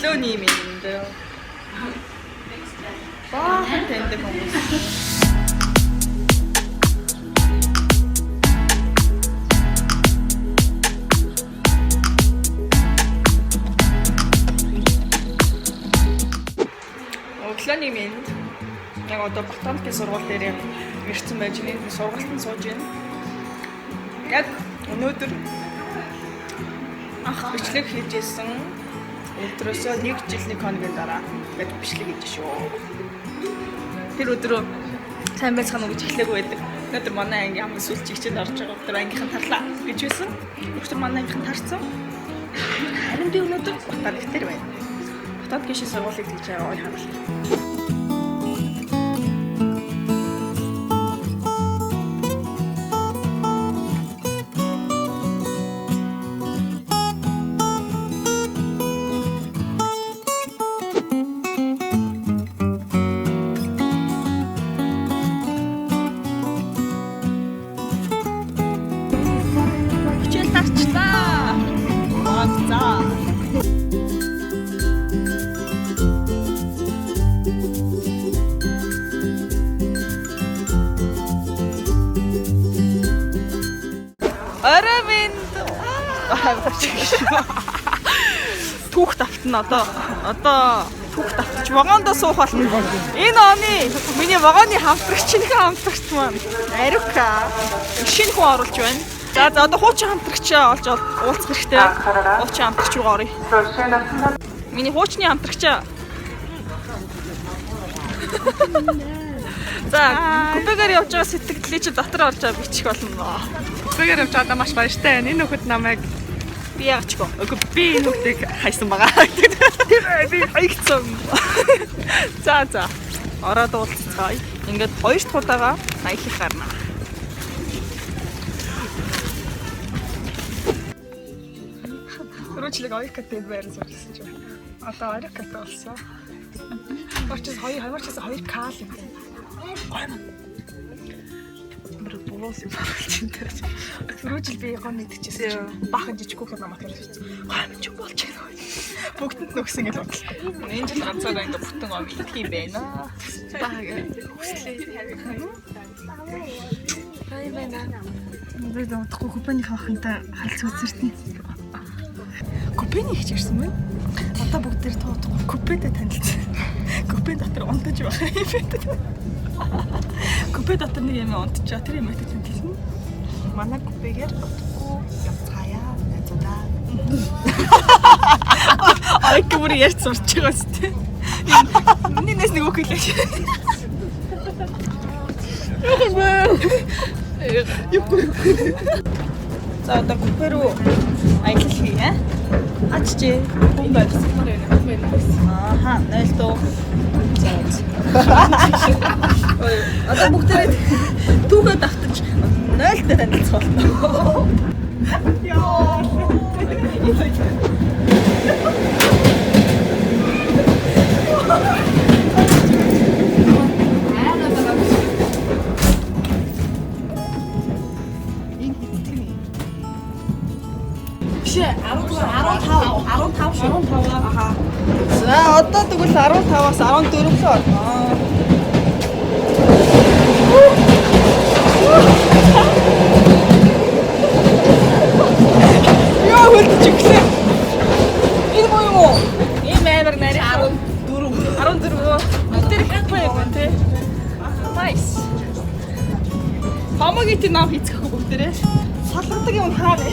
өглөөний мэнд. Баахан тэндэг хүмүүс. Өглөөний мэнд. Яг одоо Батбанкын сургууль дээр ирсэн байж нэг сургалтанд сууж байна. Яг өнөөдөр анх бичлэг хийжсэн өдрөөсөө 1 жилийн хоногийн дараа бид бичлэг хийж шүү. Тэр өдрөө сайн байцгаана уу гэж хэлээгүй байдаг. Өнөөдөр манай анги ямар сүлж чигчэд орж байгаа өдөр ангийнхан тарлаа гэж байсан. Өдөр манай ангийнхан тарцсан. Харин би өнөөдөр Батбанк дээр байна. Батбанк гişin сургуулийг хийж байгаа ой хаалт. Түүх тавтна одоо түүх тавтч вагондоо суух болно. Энэ оны миний вагоны хамтрагчны хамтрагч маань Ариука шинэ хүн оруулж байна. За одоо хуучин хамтрагчаа олж уулзах хэрэгтэй. Хуучин хамтрагч руу оръё. Миний хуучны хамтрагчаа. За купегээр явж байгаа сэтгэлдлээ чи дотор орж байгаа бичих болно. Купегээр явж байгаа маш баяртай байна. Энэ нөхөд намайг би яачгүй. Үгүй би нүгтийг хайсан байгаа. Би хайгцсан. За. Ороод уулзцгаая. Ингээд хоёр дахь удаага аялах гарна. Руучлаг Ариукатэй байран сурсан ч байна. Одоо Ариукатай болсон. Орчис хоёр кал юм. Болоос юм байна. Рүүжил би гоо мэдчихсэн чинь бахан жижиг хүүхэд намайг хэлсэн. Хаа ч болж байна. Бүгдэнд нөгсөн гэж бодлоо. Энэ жил ганцаараа ингэ бүтэн ом идэх юм байна. Баг хүслээ. Хай байна. Би дутхгүй купений хахантай халц үзэртэн. Купений их ирсэн мэн. Одоо бүгд тэр тоодох купетэй танилцсан. Купе дотор унтаж байгаа юм байна. Купе дотор нэг юм унтчаа тэр юм ихтэй танилцсан. Манай купегээр утгагүй явцгаая найзуудаа. Ай гүр ярьж сурч байгаа сте. Миний нэс нэг үхэлээ. За одоо купе руу аялал хийе. Ачжээ. Хүн байсан. Ааха, 0 доо. Одоо бүгдээ түүхээ давтаж 0 дээр танилцах болно. Яа. Биш 15 шүү. Аха. За одоо тэгвэл 15-аас 14 рүү орно. Яа хөлдөж өгсөн. Энэ боо юм уу? Ийм амар нари 14. Тэр капа юм те. Nice. Хамаагийн нам хийцэхгүй бүгдээрээ. Салгадаг юм хаа вэ?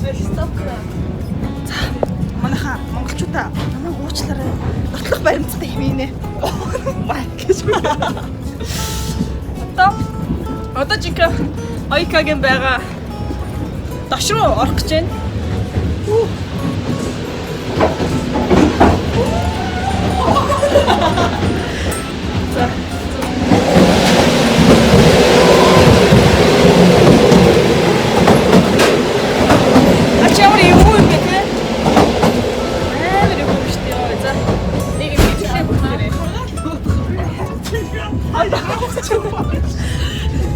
Стоп. За, манайхаа монголчуудаа манай уучлаарай. Нотлох баримттай хэмээнэ. Май гэж. Одоо жинхэнэ Айкагийн байгаа дош руу орох гэж байна. За.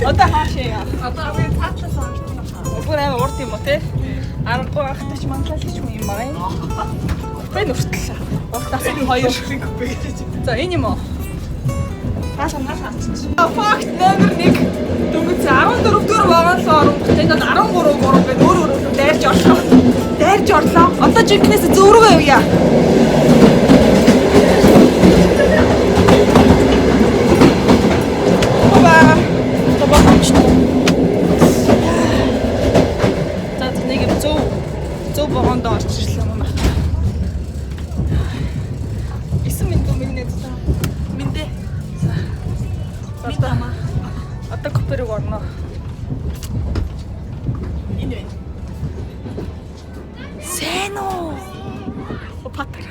Одоо хаашаа яа? Одоо би цаатлаас орж байна. Бүр амар урд юм уу те? Аргагүй ахтач манлал гэж юм байна. Купе нүртэл. Уртаас нь 2 купе гэж. За энэ юм уу? Хаашаа. Факт номер 1. Дөнгөж 14 дөрөв байгаа л оронготой энэ 13 гээд өөр дайрж орлоо. Одоо жинкнээс зөөргөө явъя. Богонд орчихлоо юм байна. 9 минут минь за. Миндэ. За. Одоо коперыг орно. Энэ вэ? Сэно. Опатар.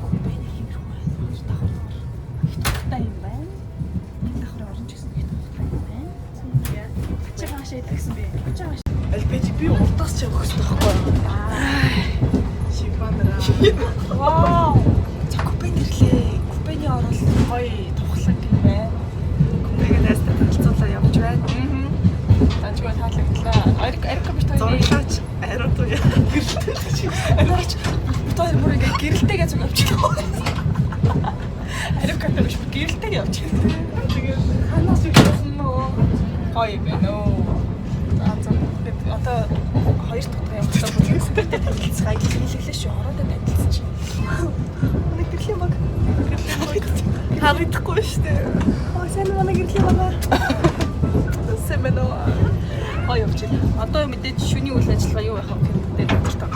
Копений хэмжих байна. Давхар юм байна. Энэ давхар орж ирсэн гэх юм байна. Ачаа хаашаа идэгсэн бэ? Альбэж би уртаас ч явах хэрэгтэй байхгүй. Шимбандраа. Вау. За купе нэрлээ. Купений орол гоё тухлаг юм байна. Купег нэстэ танилцуулаа явж байна. Таньчгүй таалагдлаа. Арика биш тоо. Зурглаач. Аэротоо яа. Анаач. Тоо бүр ингээ гэрэлтэйгээ зүг явчихлаа. Арика биш гэрэлтэйгээ явчихлаа. Тэгээд ханаас юу гэсэн нөө. Гоё байна оо. Одоо 2 дахь явцдаа бүгдээ танилцгаа хэлэлээ шүү. Ороод танилцсан чинь. Манай гэрлийн баг. Харагдахгүй шүү дээ. Сайн манай гэрлийн баг. Сэмэнэ. Явчих. Одоо мэдээж шүний үйл ажиллагаа юу байх вэ гэдэг дээр тавьчихсан.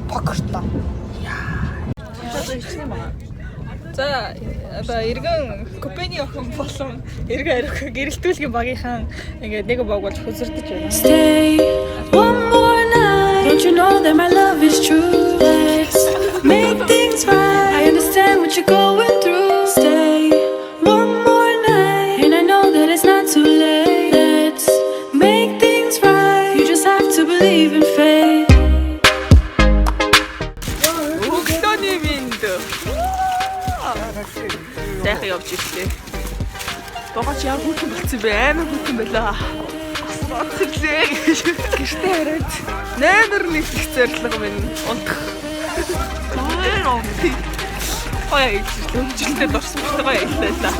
Покерта. За эргэн купений охин болон эргэн арих гэрэлтүүлгийн багийнхан ингээд нэг баг болж хөзөрдөж байна. Stay one more night. Don't you know that my love is true? Let's make things right. I understand what you're going through. Stay one more night, and I know that it's not too late. Let's make things right. You just have to believe in fate. Өгтөний минд. Сайхан явж ирлээ. Богоч яар хүүхэн болсон бэ? Амар хүүхэн байлаа. Асууцлээ. Гэртээ хараад 8-1 их зорилго минь унтах. Гоё. Ой, жилдээ дурсан бахтай гоё яллаа.